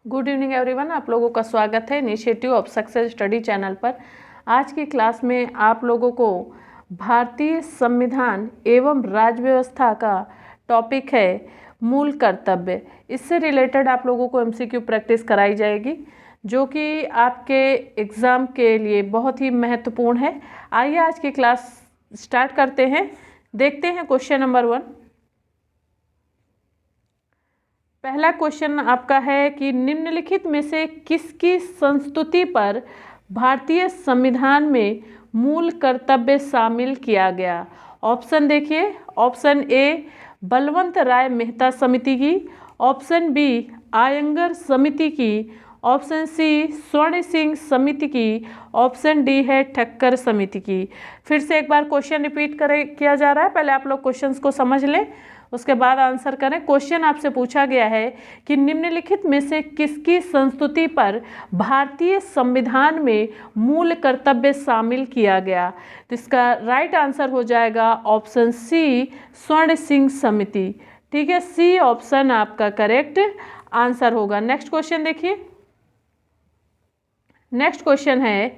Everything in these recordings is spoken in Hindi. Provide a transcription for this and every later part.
गुड इवनिंग एवरीवन, आप लोगों का स्वागत है initiative of success study channel पर। आज की क्लास में आप लोगों को भारतीय संविधान एवं राज्य व्यवस्था का टॉपिक है मूल कर्तव्य। इससे रिलेटेड आप लोगों को एमसीक्यू प्रैक्टिस कराई जाएगी जो कि आपके एग्ज़ाम के लिए बहुत ही महत्वपूर्ण है। आइए आज की क्लास स्टार्ट करते हैं। देखते हैं क्वेश्चन नंबर 1। पहला क्वेश्चन आपका है कि निम्नलिखित में से किसकी संस्तुति पर भारतीय संविधान में मूल कर्तव्य शामिल किया गया। ऑप्शन देखिए, ऑप्शन ए बलवंत राय मेहता समिति की, ऑप्शन बी आयंगर समिति की, ऑप्शन सी स्वर्ण सिंह समिति की, ऑप्शन डी है ठक्कर समिति की। फिर से एक बार क्वेश्चन रिपीट किया जा रहा है। पहले आप लोग क्वेश्चंस को समझ लें, उसके बाद आंसर करें। क्वेश्चन आपसे पूछा गया है कि निम्नलिखित में से किसकी संस्तुति पर भारतीय संविधान में मूल कर्तव्य शामिल किया गया। तो इसका राइट आंसर हो जाएगा ऑप्शन सी स्वर्ण सिंह समिति। ठीक है, सी ऑप्शन आपका करेक्ट आंसर होगा। नेक्स्ट क्वेश्चन देखिए। नेक्स्ट क्वेश्चन है,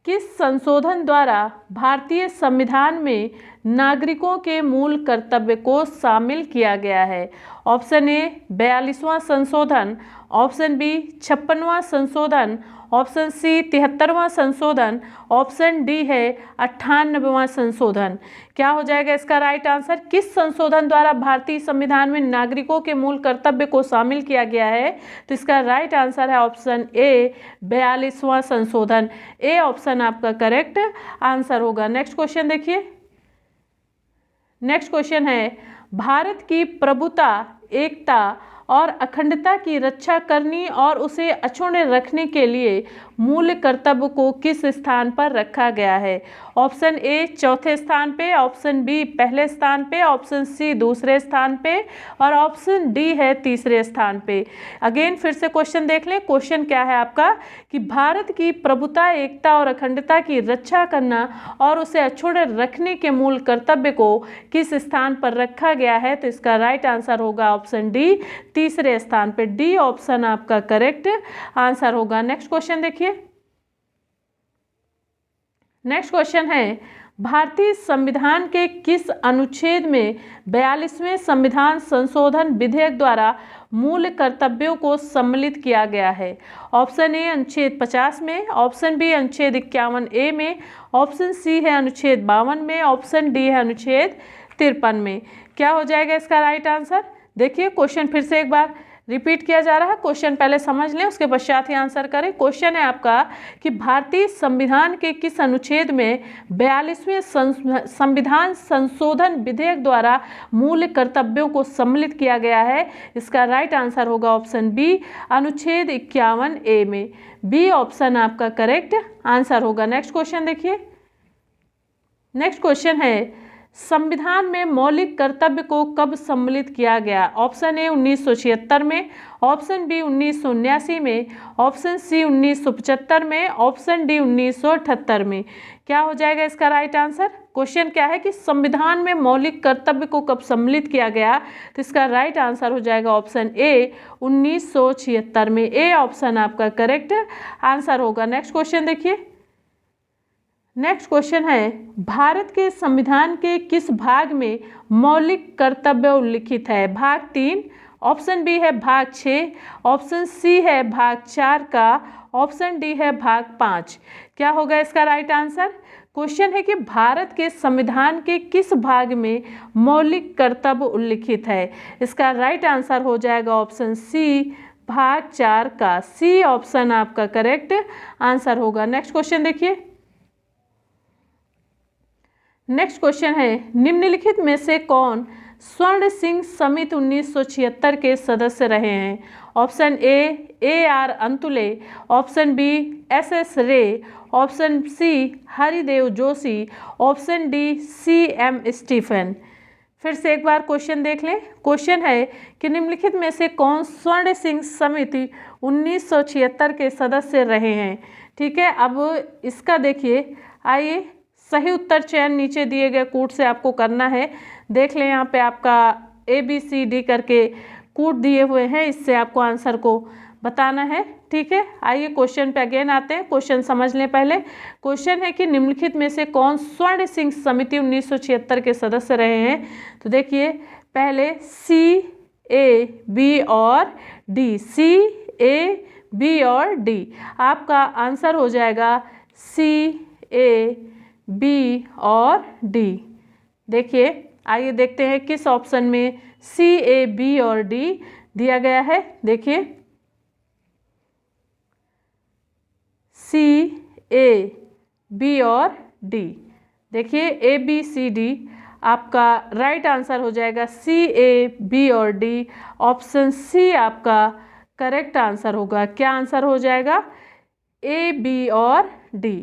किस संशोधन द्वारा भारतीय संविधान में नागरिकों के मूल कर्तव्य को शामिल किया गया है। ऑप्शन ए 42वां संशोधन, ऑप्शन बी 56वां संशोधन, ऑप्शन सी 73वां संशोधन, ऑप्शन डी है 98वां संशोधन। क्या हो जाएगा इसका राइट आंसर? किस संशोधन द्वारा भारतीय संविधान में नागरिकों के मूल कर्तव्य को शामिल किया गया है? तो इसका राइट आंसर है ऑप्शन ए 42वां संशोधन। ए ऑप्शन आपका करेक्ट आंसर होगा। नेक्स्ट क्वेश्चन देखिए। नेक्स्ट क्वेश्चन है, भारत की प्रभुता, एकता और अखंडता की रक्षा करनी और उसे अक्षुण्ण रखने के लिए मूल कर्तव्य को किस स्थान पर रखा गया है। ऑप्शन ए चौथे स्थान पे, ऑप्शन बी पहले स्थान पे, ऑप्शन सी दूसरे स्थान पे और ऑप्शन डी है तीसरे स्थान पे। अगेन फिर से क्वेश्चन देख लें। क्वेश्चन क्या है आपका कि भारत की प्रभुता, एकता और अखंडता की रक्षा करना और उसे अक्षुण्ण रखने के मूल कर्तव्य को किस स्थान पर रखा गया है। तो इसका राइट आंसर होगा ऑप्शन डी तीसरे स्थान पे। डी ऑप्शन आपका करेक्ट आंसर होगा। नेक्स्ट क्वेश्चन देखिए। नेक्स्ट क्वेश्चन है, भारतीय संविधान के किस अनुच्छेद में 42वें संविधान संशोधन विधेयक द्वारा मूल कर्तव्यों को सम्मिलित किया गया है। ऑप्शन ए अनुच्छेद 50 में, ऑप्शन बी अनुच्छेद 51A में, ऑप्शन सी है अनुच्छेद 52 में, ऑप्शन डी है अनुच्छेद 53 में। क्या हो जाएगा इसका राइट आंसर? देखिए क्वेश्चन फिर से एक बार रिपीट किया जा रहा है। क्वेश्चन पहले समझ लें, उसके पश्चात ही आंसर करें। क्वेश्चन है आपका कि भारतीय संविधान के किस अनुच्छेद में 42वें संविधान संशोधन विधेयक द्वारा मूल कर्तव्यों को सम्मिलित किया गया है। इसका राइट आंसर होगा ऑप्शन बी अनुच्छेद 51A में। बी ऑप्शन आपका करेक्ट आंसर होगा। नेक्स्ट क्वेश्चन देखिए। नेक्स्ट क्वेश्चन है, संविधान में मौलिक कर्तव्य को कब सम्मिलित किया गया। ऑप्शन ए 1976 में, ऑप्शन बी 1979 में, ऑप्शन सी 1975 में, ऑप्शन डी 1978 में। क्या हो जाएगा इसका राइट आंसर? क्वेश्चन क्या है कि संविधान में मौलिक कर्तव्य को कब सम्मिलित किया गया। तो इसका राइट आंसर हो जाएगा ऑप्शन ए 1976 में। ए ऑप्शन आपका करेक्ट आंसर होगा। नेक्स्ट क्वेश्चन देखिए। नेक्स्ट क्वेश्चन है, भारत के संविधान के किस भाग में मौलिक कर्तव्य उल्लिखित है। भाग 3, ऑप्शन बी है भाग 6, ऑप्शन सी है भाग 4 का, ऑप्शन डी है भाग 5। क्या होगा इसका राइट आंसर? क्वेश्चन है कि भारत के संविधान के किस भाग में मौलिक कर्तव्य उल्लिखित है। इसका राइट आंसर हो जाएगा ऑप्शन सी भाग 4 का। सी ऑप्शन आपका करेक्ट आंसर होगा। नेक्स्ट क्वेश्चन देखिए। नेक्स्ट क्वेश्चन है, निम्नलिखित में से कौन स्वर्ण सिंह समिति 1976 के सदस्य रहे हैं। Option A R Antulay, option B SS Ray, option C Haridev Joshi, option D CM Stephen. फिर से एक बार क्वेश्चन देख लें। क्वेश्चन है कि निम्नलिखित में से कौन स्वर्ण सिंह समिति 1976 के सदस्य रहे हैं। ठीक है, अब इसका देखिए, आइए सही उत्तर चयन नीचे दिए गए कोड से आपको करना है। देख लें यहाँ पे आपका ABCD करके कोड दिए हुए हैं, इससे आपको आंसर को बताना है। ठीक है, आइए क्वेश्चन पे अगेन आते हैं। क्वेश्चन समझ लें पहले। क्वेश्चन है कि निम्नलिखित में से कौन स्वर्ण सिंह समिति 1976 के सदस्य रहे हैं। तो देखिए पहले सी, ए, बी और डी। सी, ए, बी और डी। आपका आंसर हो जाएगा सी, ए, बी और डी। देखिए आइए देखते हैं किस ऑप्शन में सी, ए, बी और डी दिया गया है। देखिए सी, ए, बी और डी। देखिए ए, बी, सी, डी आपका राइट आंसर हो जाएगा सी, ए, बी और डी। ऑप्शन सी आपका करेक्ट आंसर होगा। क्या आंसर हो जाएगा? ए, बी और डी।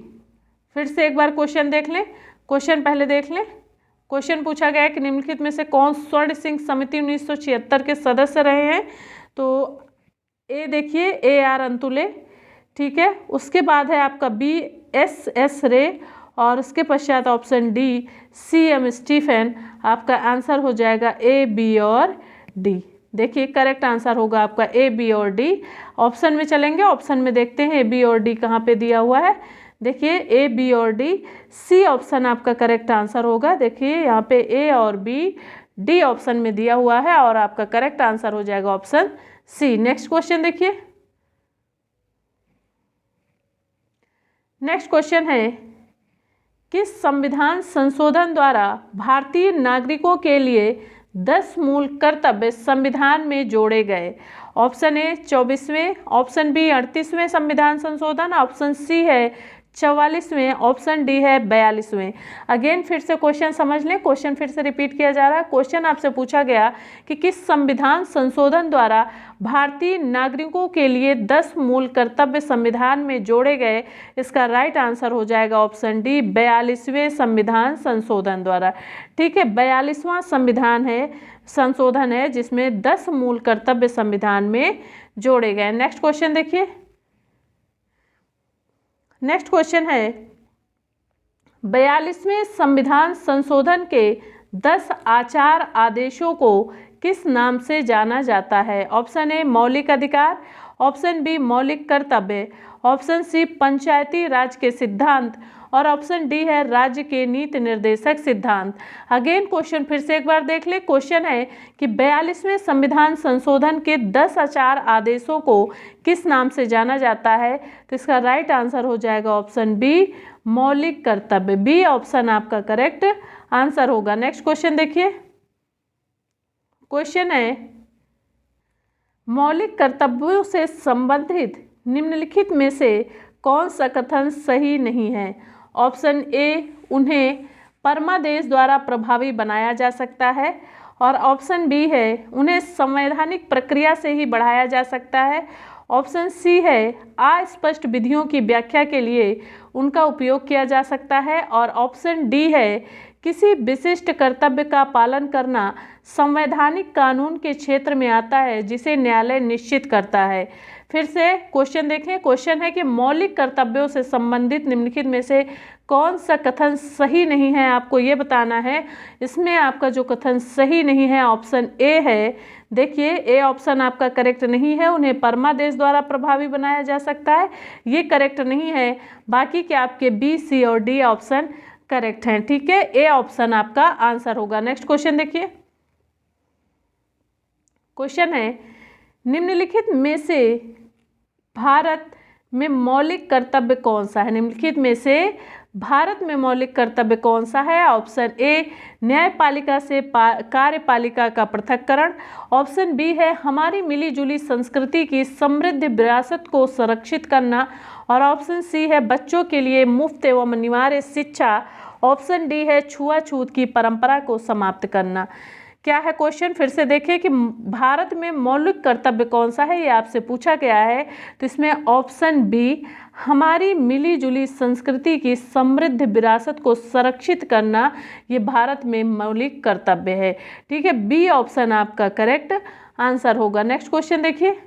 फिर से एक बार क्वेश्चन देख लें। क्वेश्चन पहले देख लें। क्वेश्चन पूछा गया है कि निम्नलिखित में से कौन स्वर्ण सिंह समिति 1976 के सदस्य रहे हैं। तो ए देखिए ए आर अंतुले, ठीक है। उसके बाद है आपका बी एस एस रे और उसके पश्चात option D C M Stephen. आपका आंसर हो जाएगा ए, बी और डी। देखिए करेक्ट आंसर होगा आपका ए, बी और डी। ऑप्शन में चलेंगे, ऑप्शन में देखते हैं ए, बी और डी कहाँ पे दिया हुआ है। देखिए ए, बी और डी, सी ऑप्शन आपका करेक्ट आंसर होगा। देखिए यहाँ पे ए और बी, डी ऑप्शन में दिया हुआ है और आपका करेक्ट आंसर हो जाएगा ऑप्शन सी। नेक्स्ट क्वेश्चन देखिए। नेक्स्ट क्वेश्चन है किस संविधान संशोधन द्वारा भारतीय नागरिकों के लिए 10 मूल कर्तव्य संविधान में जोड़े गए। ऑप्शन ए 24वें, ऑप्शन बी 38वें संविधान संशोधन, ऑप्शन सी है 44वें, ऑप्शन डी है 42वें। अगेन फिर से क्वेश्चन समझ लें। क्वेश्चन फिर से रिपीट किया जा रहा है। क्वेश्चन आपसे पूछा गया कि किस संविधान संशोधन द्वारा भारतीय नागरिकों के लिए 10 मूल कर्तव्य संविधान में जोड़े गए। इसका राइट आंसर हो जाएगा ऑप्शन डी 42वें संविधान संशोधन द्वारा। ठीक है, 42वां संविधान है, संशोधन है जिसमें 10 मूल कर्तव्य संविधान में जोड़े गए। नेक्स्ट क्वेश्चन देखिए। नेक्स्ट क्वेश्चन है 42वें संविधान संशोधन के 10 आचार आदेशों को किस नाम से जाना जाता है। ऑप्शन ए मौलिक अधिकार, ऑप्शन बी मौलिक कर्तव्य, ऑप्शन सी पंचायती राज के सिद्धांत और ऑप्शन डी है राज्य के नीति निर्देशक सिद्धांत। अगेन क्वेश्चन फिर से एक बार देख ले। क्वेश्चन है कि 42वें संविधान संशोधन के 10 आचार आदेशों को किस नाम से जाना जाता है। तो इसका राइट आंसर हो जाएगा ऑप्शन बी मौलिक कर्तव्य। बी ऑप्शन आपका करेक्ट आंसर होगा। नेक्स्ट क्वेश्चन देखिए। क्वेश्चन है मौलिक कर्तव्यों से संबंधित निम्नलिखित में से कौन सा कथन सही नहीं है। ऑप्शन ए उन्हें परमादेश द्वारा प्रभावी बनाया जा सकता है और ऑप्शन बी है उन्हें संवैधानिक प्रक्रिया से ही बढ़ाया जा सकता है। ऑप्शन सी है अस्पष्ट विधियों की व्याख्या के लिए उनका उपयोग किया जा सकता है और ऑप्शन डी है किसी विशिष्ट कर्तव्य का पालन करना संवैधानिक कानून के क्षेत्र में आता है जिसे न्यायालय निश्चित करता है। फिर से क्वेश्चन देखें। क्वेश्चन है कि मौलिक कर्तव्यों से संबंधित निम्नलिखित में से कौन सा कथन सही नहीं है, आपको ये बताना है। इसमें आपका जो कथन सही नहीं है ऑप्शन ए है। देखिए ए ऑप्शन आपका करेक्ट नहीं है, उन्हें परमादेश द्वारा प्रभावी बनाया जा सकता है, ये करेक्ट नहीं है। बाकी के आपके बी, सी और डी ऑप्शन करेक्ट हैं। ठीक है, ए ऑप्शन आपका आंसर होगा। नेक्स्ट क्वेश्चन देखिए। क्वेश्चन है निम्नलिखित में से भारत में मौलिक कर्तव्य कौन सा है। निम्नलिखित में से भारत में मौलिक कर्तव्य कौन सा है। ऑप्शन ए न्यायपालिका से कार्यपालिका का पृथक्करण, ऑप्शन बी है हमारी मिलीजुली संस्कृति की समृद्ध विरासत को संरक्षित करना और ऑप्शन सी है बच्चों के लिए मुफ्त एवं अनिवार्य शिक्षा, ऑप्शन डी है छुआछूत की परंपरा को समाप्त करना। क्या है क्वेश्चन फिर से देखिए कि भारत में मौलिक कर्तव्य कौन सा है, ये आपसे पूछा गया है। तो इसमें ऑप्शन बी हमारी मिलीजुली संस्कृति की समृद्ध विरासत को संरक्षित करना, ये भारत में मौलिक कर्तव्य है। ठीक है, बी ऑप्शन आपका करेक्ट आंसर होगा। नेक्स्ट क्वेश्चन देखिए।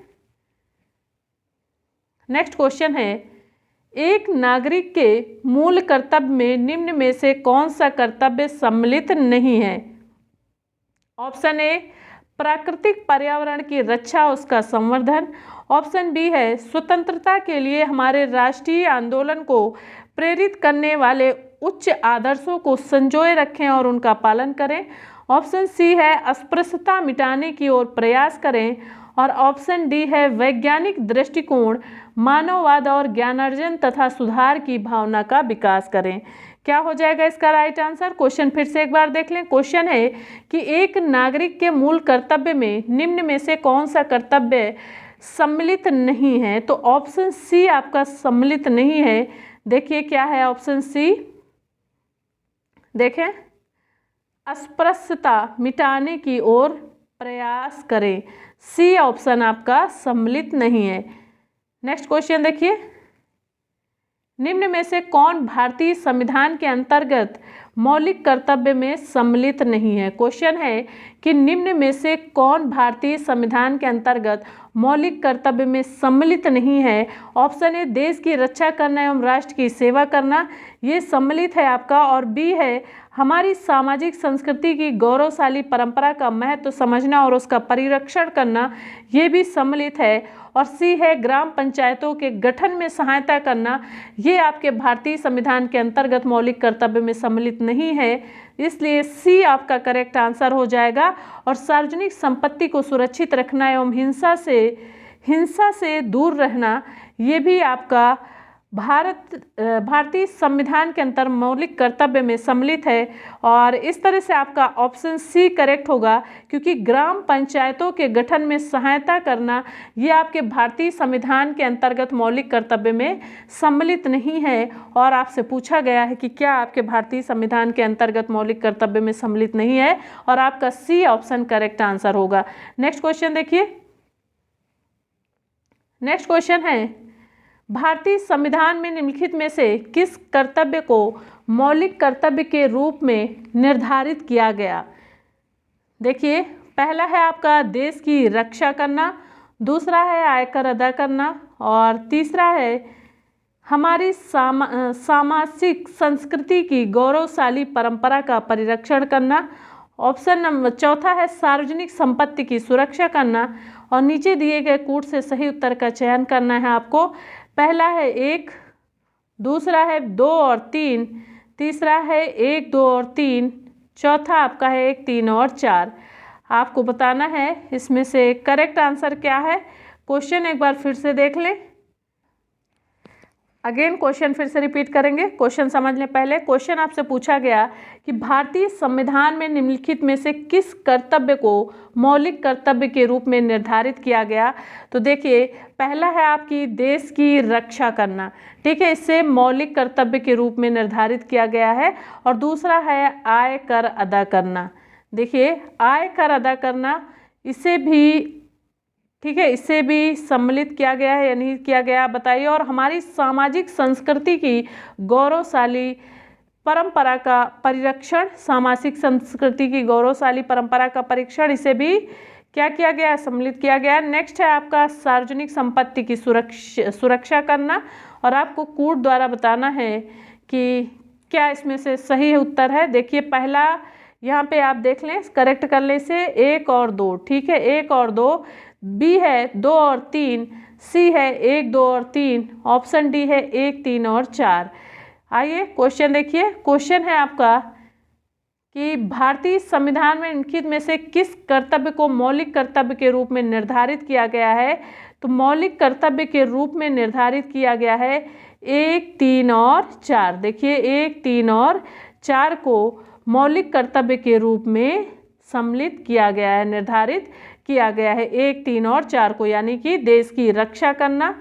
नेक्स्ट क्वेश्चन है एक नागरिक के मूल कर्तव्य में निम्न में से कौन सा कर्तव्य सम्मिलित नहीं है। ऑप्शन ए प्राकृतिक पर्यावरण की रक्षा उसका संवर्धन, ऑप्शन बी है स्वतंत्रता के लिए हमारे राष्ट्रीय आंदोलन को प्रेरित करने वाले उच्च आदर्शों को संजोए रखें और उनका पालन करें। ऑप्शन सी है अस्पृश्यता मिटाने की ओर प्रयास करें। और ऑप्शन डी है वैज्ञानिक दृष्टिकोण, मानववाद और ज्ञानार्जन तथा सुधार की भावना का विकास करें। क्या हो जाएगा इसका राइट आंसर? क्वेश्चन फिर से एक बार देख लें। क्वेश्चन है कि एक नागरिक के मूल कर्तव्य में निम्न में से कौन सा कर्तव्य सम्मिलित नहीं है? तो ऑप्शन सी आपका सम्मिलित नहीं है। देखिए क्या है ऑप्शन सी, देखें, अस्पृश्यता मिटाने की ओर प्रयास करें। सी ऑप्शन आपका सम्मिलित नहीं है। नेक्स्ट क्वेश्चन देखिए, निम्न में से कौन भारतीय संविधान के अंतर्गत मौलिक कर्तव्य में सम्मिलित नहीं है? क्वेश्चन है कि निम्न में से कौन भारतीय संविधान के अंतर्गत मौलिक कर्तव्य में सम्मिलित नहीं है? ऑप्शन ए देश की रक्षा करना एवं राष्ट्र की सेवा करना, ये सम्मिलित है आपका। और बी है हमारी सामाजिक संस्कृति की गौरवशाली परंपरा का महत्व समझना और उसका परिरक्षण करना, ये भी सम्मिलित है। और सी है ग्राम पंचायतों के गठन में सहायता करना, ये आपके भारतीय संविधान के अंतर्गत मौलिक कर्तव्य में सम्मिलित नहीं है। इसलिए सी आपका करेक्ट आंसर हो जाएगा। और सार्वजनिक संपत्ति को सुरक्षित रखना एवं हिंसा से दूर रहना, ये भी आपका भारतीय संविधान के अंतर मौलिक कर्तव्य में सम्मिलित है। और इस तरह से आपका ऑप्शन सी करेक्ट होगा, क्योंकि ग्राम पंचायतों के गठन में सहायता करना ये आपके भारतीय संविधान के अंतर्गत मौलिक कर्तव्य में सम्मिलित नहीं है। और आपसे पूछा गया है कि क्या आपके भारतीय संविधान के अंतर्गत मौलिक कर्तव्य में सम्मिलित नहीं है, और आपका सी ऑप्शन करेक्ट आंसर होगा। नेक्स्ट क्वेश्चन देखिए, नेक्स्ट क्वेश्चन है भारतीय संविधान में निम्नलिखित में से किस कर्तव्य को मौलिक कर्तव्य के रूप में निर्धारित किया गया? देखिए, पहला है आपका देश की रक्षा करना, दूसरा है आयकर अदा करना, और तीसरा है हमारी सामाजिक संस्कृति की गौरवशाली परंपरा का परिरक्षण करना। ऑप्शन नंबर चौथा है सार्वजनिक संपत्ति की सुरक्षा करना। और नीचे दिए गए कूट से सही उत्तर का चयन करना है आपको। पहला है 1, दूसरा है 2 और 3, तीसरा है 1, 2 और 3, चौथा आपका है 1, 3 और 4। आपको बताना है इसमें से करेक्ट आंसर क्या है। क्वेश्चन एक बार फिर से देख लें। अगेन क्वेश्चन फिर से रिपीट करेंगे। क्वेश्चन समझ लें पहले। क्वेश्चन आपसे पूछा गया कि भारतीय संविधान में निम्नलिखित में से किस कर्तव्य को मौलिक कर्तव्य के रूप में निर्धारित किया गया? तो देखिए, पहला है आपकी देश की रक्षा करना, ठीक है, इससे मौलिक कर्तव्य के रूप में निर्धारित किया गया है। और दूसरा है आय कर अदा करना। देखिए, आय कर अदा करना, इसे भी, ठीक है, इसे भी सम्मिलित किया गया है या नहीं किया गया बताइए। और हमारी सामाजिक संस्कृति की गौरवशाली परंपरा का परिरक्षण, सामाजिक संस्कृति की गौरवशाली परंपरा का परीक्षण, इसे भी क्या किया गया है? सम्मिलित किया गया। नेक्स्ट है आपका सार्वजनिक संपत्ति की सुरक्षा करना। और आपको कूट द्वारा बताना है कि क्या इसमें से सही उत्तर है। देखिए, पहला यहाँ पे आप देख लें, करेक्ट कर लें इसे, 1 और 2, ठीक है, 1 और 2, बी है 2 और 3, सी है 1, 2 और 3, ऑप्शन डी है 1, 3 और 4। आइए क्वेश्चन देखिए। क्वेश्चन है आपका कि भारतीय संविधान में निम्नलिखित में से किस कर्तव्य को मौलिक कर्तव्य के रूप में निर्धारित किया गया है? तो मौलिक कर्तव्य के रूप में निर्धारित किया गया है 1, 3 और 4। देखिए, 1, 3 और 4 को मौलिक कर्तव्य के रूप में सम्मिलित किया गया है, निर्धारित किया गया है 1, 3 और 4 को, यानी कि देश की रक्षा करना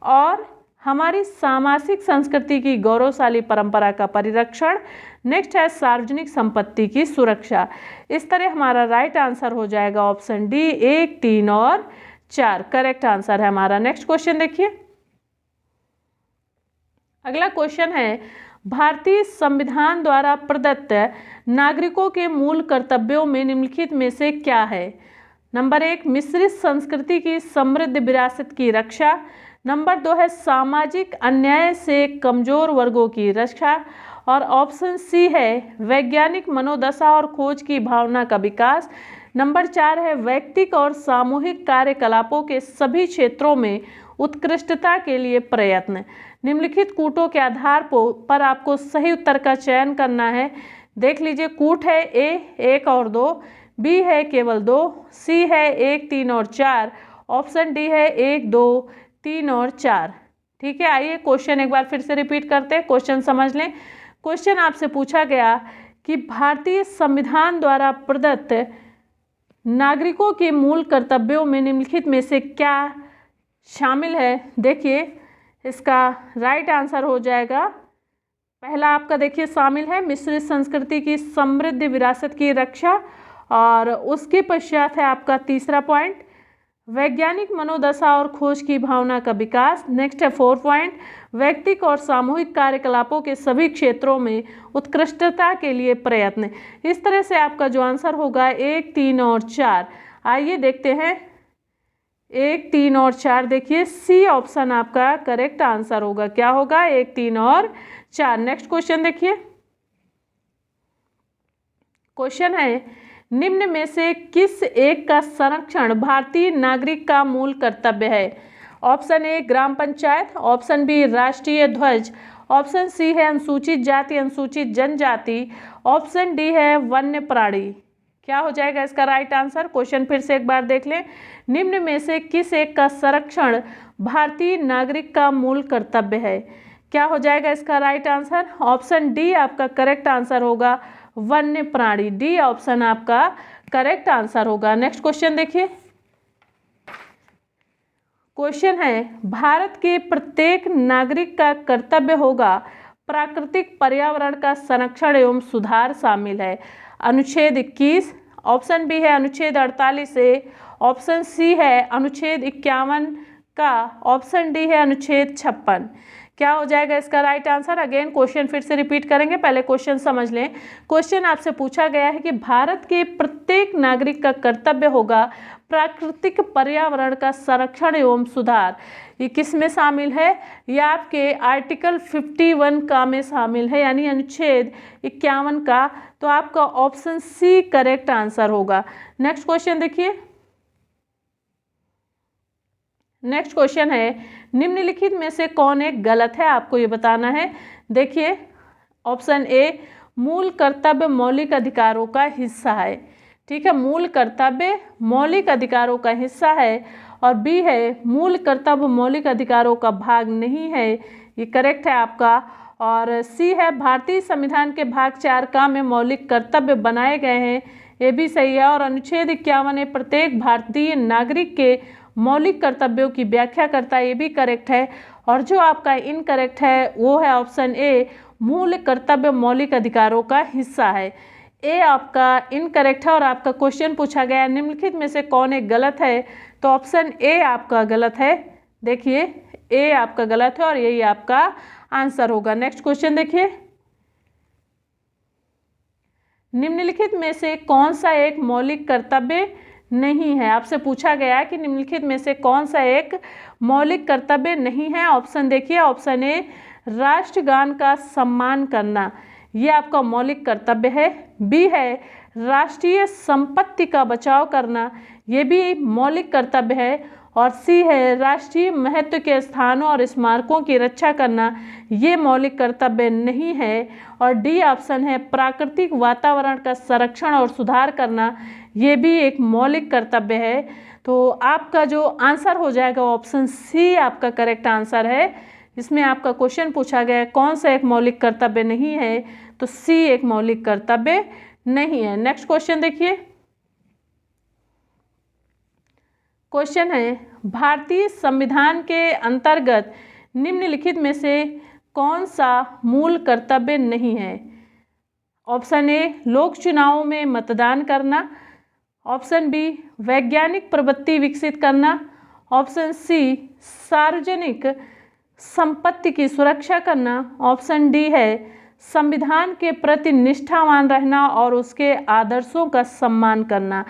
और हमारी सामाजिक संस्कृति की गौरवशाली परंपरा का परिरक्षण। नेक्स्ट है सार्वजनिक संपत्ति की सुरक्षा। इस तरह हमारा राइट आंसर हो जाएगा ऑप्शन डी, 1, 3 और 4 करेक्ट आंसर है हमारा। नेक्स्ट क्वेश्चन देखिए। अगला क्वेश्चन है भारतीय संविधान द्वारा प्रदत्त नागरिकों के मूल कर्तव्यों में निम्नलिखित में से क्या है? नंबर 1 मिश्रित संस्कृति की समृद्ध विरासत की रक्षा। नंबर 2 है सामाजिक अन्याय से कमजोर वर्गों की रक्षा। और ऑप्शन सी है वैज्ञानिक मनोदशा और खोज की भावना का विकास। नंबर 4 है व्यक्तिगत और सामूहिक कार्यकलापों के सभी क्षेत्रों में उत्कृष्टता के लिए प्रयत्न। निम्नलिखित कूटों के आधार पर आपको सही उत्तर का चयन करना है। देख लीजिए, कूट है ए 1 और 2, बी है केवल 2, सी है 1, 3 और 4, ऑप्शन डी है 1, 2, 3 और 4। ठीक है, आइए क्वेश्चन एक बार फिर से रिपीट करते हैं, क्वेश्चन समझ लें। क्वेश्चन आपसे पूछा गया कि भारतीय संविधान द्वारा प्रदत्त नागरिकों के मूल कर्तव्यों में निम्नलिखित में से क्या शामिल है। देखिए, इसका राइट आंसर हो जाएगा पहला आपका, देखिए शामिल है मिश्रित संस्कृति की समृद्ध विरासत की रक्षा, और उसके पश्चात है आपका तीसरा पॉइंट वैज्ञानिक मनोदशा और खोज की भावना का विकास। नेक्स्ट है 4 पॉइंट व्यक्तिगत और सामूहिक कार्यकलापों के सभी क्षेत्रों में उत्कृष्टता के लिए प्रयत्न। इस तरह से आपका जो आंसर होगा 1, 3 और 4। आइए देखते हैं 1, 3 और 4। देखिए सी ऑप्शन आपका करेक्ट आंसर होगा। क्या होगा? 1, 3 और 4। नेक्स्ट क्वेश्चन देखिए, क्वेश्चन है निम्न में से किस एक का संरक्षण भारतीय नागरिक का मूल कर्तव्य है। Option A gram panchayat, option B राष्ट्रीय ध्वज, ऑप्शन सी है अनुसूचित जाति अनुसूचित जनजाति, ऑप्शन डी है वन्य प्राणी। क्या हो जाएगा इसका राइट आंसर? क्वेश्चन फिर से एक बार देख लें। निम्न में से किस एक का संरक्षण भारतीय नागरिक का मूल कर्तव्य है। क्या हो जाएगा इसका राइट आंसर? ऑप्शन डी आपका करेक्ट आंसर होगा, वन्य प्राणी। डी ऑप्शन आपका करेक्ट आंसर होगा। नेक्स्ट क्वेश्चन देखिए, क्वेश्चन है भारत के प्रत्येक नागरिक का कर्तव्य होगा प्राकृतिक पर्यावरण का संरक्षण एवं सुधार शामिल है। अनुच्छेद 21, ऑप्शन बी है अनुच्छेद 48 ए, ऑप्शन सी है अनुच्छेद 51 का, ऑप्शन डी है अनुच्छेद 56। क्या हो जाएगा इसका राइट आंसर? अगेन क्वेश्चन फिर से रिपीट करेंगे, पहले क्वेश्चन समझ लें। क्वेश्चन आपसे पूछा गया है कि भारत के प्रत्येक नागरिक का कर्तव्य होगा प्राकृतिक पर्यावरण का संरक्षण एवं सुधार। ये किस में शामिल है? ये आपके आर्टिकल 51 का में शामिल है, यानी अनुच्छेद 51 का। तो आपका ऑप्शन सी करेक्ट आंसर होगा। नेक्स्ट क्वेश्चन देखिए, नेक्स्ट क्वेश्चन है निम्नलिखित में से कौन एक गलत है, आपको ये बताना है। देखिए ऑप्शन ए मूल कर्तव्य मौलिक अधिकारों का हिस्सा है। ठीक है, मूल कर्तव्य मौलिक अधिकारों का हिस्सा है, और बी है मूल कर्तव्य मौलिक अधिकारों का भाग नहीं है। ये करेक्ट है आपका। और सी है भारतीय संविधान के भाग 4 का में मौलिक कर्तव्य बनाए गए हैं। ये भी सही है। और अनुच्छेद 51 प्रत्येक भारतीय नागरिक के मौलिक कर्तव्यों की व्याख्या करता है। ये भी करेक्ट है। और जो आपका इनकरेक्ट है वो है ऑप्शन ए मूल कर्तव्य मौलिक अधिकारों का हिस्सा है। ए आपका इनकरेक्ट है। और आपका क्वेश्चन पूछा गया निम्नलिखित में से कौन एक गलत है, तो ऑप्शन ए आपका गलत है। देखिए ए आपका गलत है और यही आपका आंसर होगा। नेक्स्ट क्वेश्चन देखिए, निम्नलिखित में से कौन सा एक मौलिक कर्तव्य नहीं है। आपसे पूछा गया कि निम्नलिखित में से कौन सा एक मौलिक कर्तव्य नहीं है। ऑप्शन देखिए, ऑप्शन ए राष्ट्रगान का सम्मान करना, ये आपका मौलिक कर्तव्य है। बी है राष्ट्रीय संपत्ति का बचाव करना, ये भी मौलिक कर्तव्य है। और सी है राष्ट्रीय महत्व के स्थानों और स्मारकों की रक्षा करना, ये मौलिक कर्तव्य नहीं है। और डी ऑप्शन है प्राकृतिक वातावरण का संरक्षण और सुधार करना, ये भी एक मौलिक कर्तव्य है। तो आपका जो आंसर हो जाएगा ऑप्शन सी आपका करेक्ट आंसर है। इसमें आपका क्वेश्चन पूछा गया है कौन सा एक मौलिक कर्तव्य नहीं है, तो सी एक मौलिक कर्तव्य नहीं है। नेक्स्ट क्वेश्चन देखिए, क्वेश्चन है भारतीय संविधान के अंतर्गत निम्नलिखित में से कौन सा मूल कर्तव्य नहीं है। ऑप्शन ए लोक चुनावों में मतदान करना, ऑप्शन बी वैज्ञानिक प्रवृत्ति विकसित करना, ऑप्शन सी सार्वजनिक संपत्ति की सुरक्षा करना, ऑप्शन डी है संविधान के प्रति निष्ठावान रहना और उसके आदर्शों का सम्मान करना।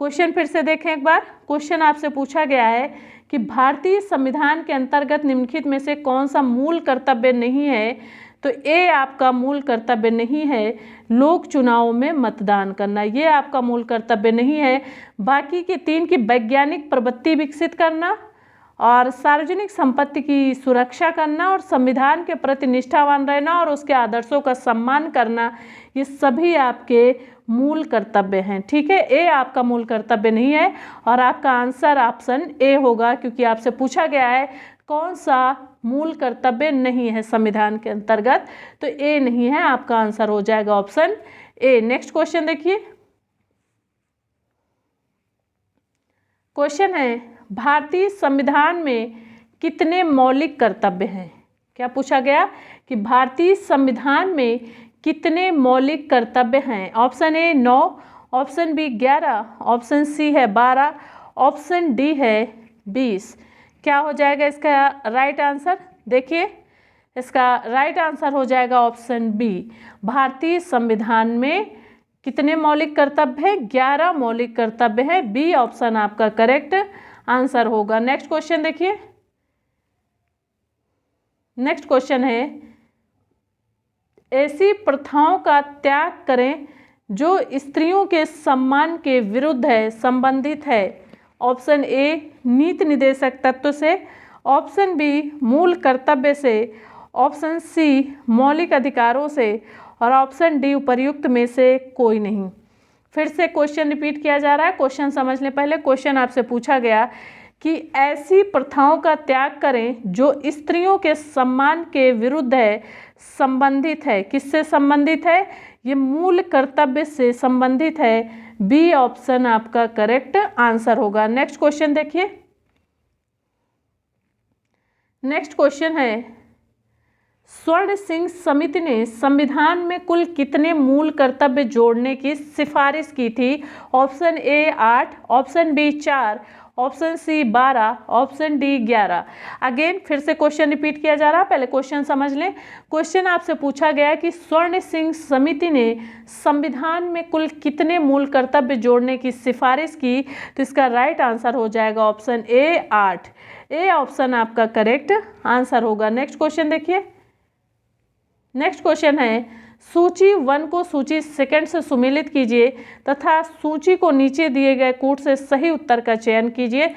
क्वेश्चन फिर से देखें एक बार। क्वेश्चन आपसे पूछा गया है कि भारतीय संविधान के अंतर्गत निम्नलिखित में से कौन सा मूल कर्तव्य नहीं है, तो ए आपका मूल कर्तव्य नहीं है लोक चुनावों में मतदान करना, ये आपका मूल कर्तव्य नहीं है। बाकी के 3 की वैज्ञानिक प्रवृत्ति विकसित करना और सार्वजनिक संपत्ति की सुरक्षा करना और संविधान के प्रति निष्ठावान रहना और उसके आदर्शों का सम्मान करना, ये सभी आपके मूल कर्तव्य हैं। ठीक है, ए आपका मूल कर्तव्य नहीं है और आपका आंसर ऑप्शन ए होगा, क्योंकि आपसे पूछा गया है कौन सा मूल कर्तव्य नहीं है संविधान के अंतर्गत, तो ए नहीं है, आपका आंसर हो जाएगा ऑप्शन ए। नेक्स्ट क्वेश्चन देखिए, क्वेश्चन है भारतीय संविधान में कितने मौलिक कर्तव्य हैं। क्या पूछा गया कि भारतीय संविधान में कितने मौलिक कर्तव्य हैं। Option A 9, option B 11, option C है 12, ऑप्शन डी है 20। क्या हो जाएगा इसका राइट आंसर? देखिए, इसका राइट आंसर हो जाएगा ऑप्शन बी। भारतीय संविधान में कितने मौलिक कर्तव्य हैं? 11 मौलिक कर्तव्य हैं। बी ऑप्शन आपका करेक्ट आंसर होगा। नेक्स्ट क्वेश्चन देखिए, नेक्स्ट क्वेश्चन है ऐसी प्रथाओं का त्याग करें जो स्त्रियों के सम्मान के विरुद्ध है, संबंधित है। ऑप्शन ए नीति निर्देशक तत्व से, ऑप्शन बी मूल कर्तव्य से, ऑप्शन सी मौलिक अधिकारों से और ऑप्शन डी उपर्युक्त में से कोई नहीं। फिर से क्वेश्चन रिपीट किया जा रहा है, क्वेश्चन समझ लें। पहले क्वेश्चन आपसे पूछा गया कि ऐसी प्रथाओं का त्याग करें जो स्त्रियों के सम्मान के विरुद्ध है, संबंधित है। किससे संबंधित है? ये मूल कर्तव्य से संबंधित है। बी ऑप्शन आपका करेक्ट आंसर होगा। नेक्स्ट क्वेश्चन देखिए, नेक्स्ट क्वेश्चन है स्वर्ण सिंह समिति ने संविधान में कुल कितने मूल कर्तव्य जोड़ने की सिफारिश की थी। Option A 8, option B 4, option C 12, option D 11। Again फिर से क्वेश्चन रिपीट किया जा रहा है, पहले क्वेश्चन समझ लें। क्वेश्चन आपसे पूछा गया कि स्वर्ण सिंह समिति ने संविधान में कुल कितने मूल कर्तव्य जोड़ने की सिफारिश की, तो इसका राइट आंसर हो जाएगा ऑप्शन ए 8। ए ऑप्शन आपका करेक्ट आंसर होगा। नेक्स्ट क्वेश्चन देखिए, नेक्स्ट क्वेश्चन है सूची 1 को सूची 2 से सुमेलित कीजिए तथा सूची को नीचे दिए गए कूट से सही उत्तर का चयन कीजिए।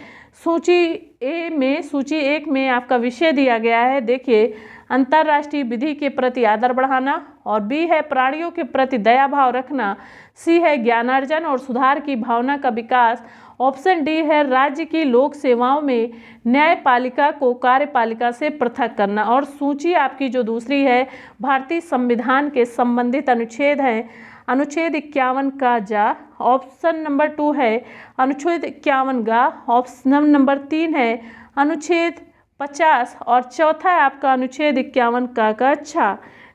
सूची 1 में आपका विषय दिया गया है, देखिए अंतर्राष्ट्रीय विधि के प्रति आदर बढ़ाना, और बी है प्राणियों के प्रति दया भाव रखना, सी है ज्ञानार्जन और सुधार की भावना का विकास, ऑप्शन डी है राज्य की लोक सेवाओं में न्यायपालिका को कार्यपालिका से पृथक करना, और सूची आपकी जो दूसरी है भारतीय संविधान के संबंधित अनुच्छेद हैं, अनुच्छेद 51 का जा, ऑप्शन नंबर 2 है अनुच्छेद 51 गा, ऑप्शन नंबर 3 है अनुच्छेद 50 और चौथा है आपका अनुच्छेद 51 का छा।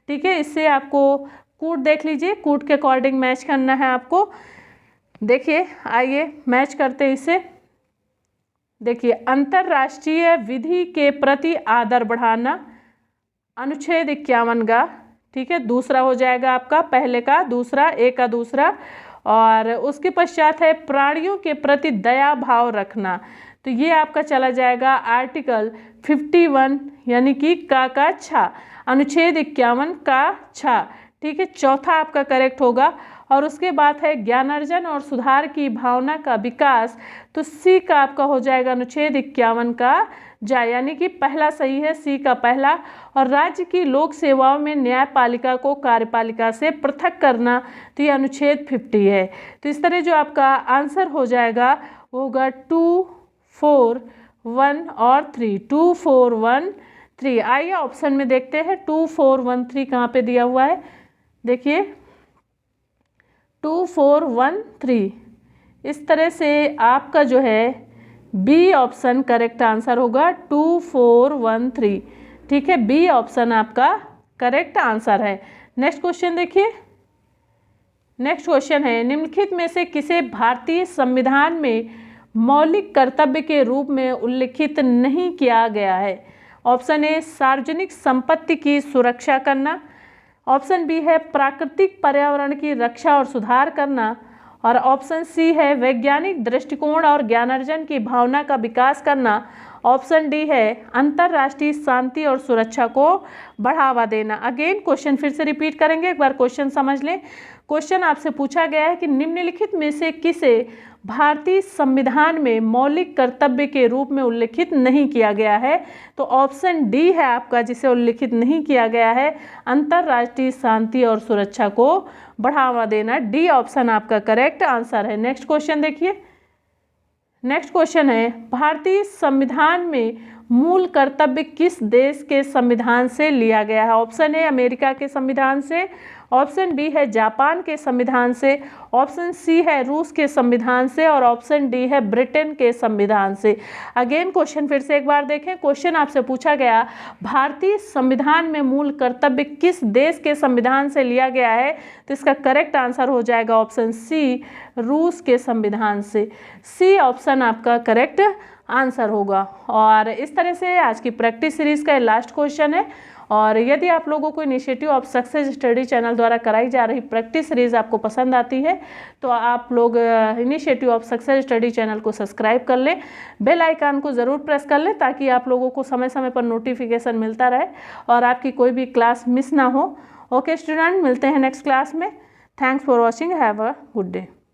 ठीक है, इससे आपको कूट देख लीजिए, कूट के अकॉर्डिंग मैच करना है आपको। देखिए आइए मैच करते हैं इसे। देखिए अंतर्राष्ट्रीय विधि के प्रति आदर बढ़ाना, अनुच्छेद 51 का, ठीक है, दूसरा हो जाएगा आपका पहले का दूसरा, ए का दूसरा, और उसके पश्चात है प्राणियों के प्रति दया भाव रखना, तो ये आपका चला जाएगा आर्टिकल 51 यानी कि का छा, अनुच्छेद 51 का छा। ठीक है, चौथा आपका करेक्ट होगा। और उसके बाद है ज्ञानार्जन और सुधार की भावना का विकास, तो सी का आपका हो जाएगा अनुच्छेद 51 का जा, यानी कि पहला सही है, सी का पहला। और राज्य की लोक सेवाओं में न्यायपालिका को कार्यपालिका से पृथक करना, तो ये अनुच्छेद 50 है। तो इस तरह जो आपका आंसर हो जाएगा वो होगा 2, 4, 1 और 3, 2, 4, 1, 3। आइए ऑप्शन में देखते हैं 2, 4, 1, 3 कहाँ पे दिया हुआ है। देखिए 2, 4, 1, 3, इस तरह से आपका जो है बी ऑप्शन करेक्ट आंसर होगा, 2, 4, 1, 3। ठीक है, बी ऑप्शन आपका करेक्ट आंसर है। नेक्स्ट क्वेश्चन देखिए, नेक्स्ट क्वेश्चन है निम्नलिखित में से किसे भारतीय संविधान में मौलिक कर्तव्य के रूप में उल्लिखित नहीं किया गया है। ऑप्शन ए सार्वजनिक संपत्ति की सुरक्षा करना, ऑप्शन बी है प्राकृतिक पर्यावरण की रक्षा और सुधार करना, और ऑप्शन सी है वैज्ञानिक दृष्टिकोण और ज्ञानार्जन की भावना का विकास करना, ऑप्शन डी है अंतर्राष्ट्रीय शांति और सुरक्षा को बढ़ावा देना। अगेन क्वेश्चन फिर से रिपीट करेंगे, एक बार क्वेश्चन समझ लें। क्वेश्चन आपसे पूछा गया है कि निम्नलिखित में से किसे भारतीय संविधान में मौलिक कर्तव्य के रूप में उल्लिखित नहीं किया गया है। तो ऑप्शन डी है आपका जिसे उल्लिखित नहीं किया गया है, अंतर्राष्ट्रीय शांति और सुरक्षा को बढ़ावा देना। डी ऑप्शन आपका करेक्ट आंसर है। नेक्स्ट क्वेश्चन देखिए। नेक्स्ट क्वेश्चन है भारतीय संविधान में मूल कर्तव्य किस देश के संविधान से लिया गया है। ऑप्शन ए अमेरिका के संविधान से, ऑप्शन बी है जापान के संविधान से, ऑप्शन सी है रूस के संविधान से और ऑप्शन डी है ब्रिटेन के संविधान से। अगेन क्वेश्चन फिर से एक बार देखें। क्वेश्चन आपसे पूछा गया भारतीय संविधान में मूल कर्तव्य किस देश के संविधान से लिया गया है, तो इसका करेक्ट आंसर हो जाएगा ऑप्शन सी रूस के संविधान से। सी ऑप्शन आपका करेक्ट आंसर होगा। और इस तरह से आज की प्रैक्टिस सीरीज का लास्ट क्वेश्चन है। और यदि आप लोगों को initiative of success study channel द्वारा कराई जा रही प्रैक्टिस सीरीज आपको पसंद आती है तो आप लोग initiative of success study channel को सब्सक्राइब कर लें, बेल आइकन को ज़रूर प्रेस कर लें ताकि आप लोगों को समय समय पर नोटिफिकेशन मिलता रहे और आपकी कोई भी क्लास मिस ना हो। ओके स्टूडेंट, मिलते हैं नेक्स्ट क्लास में। Thanks for watching, have a good day.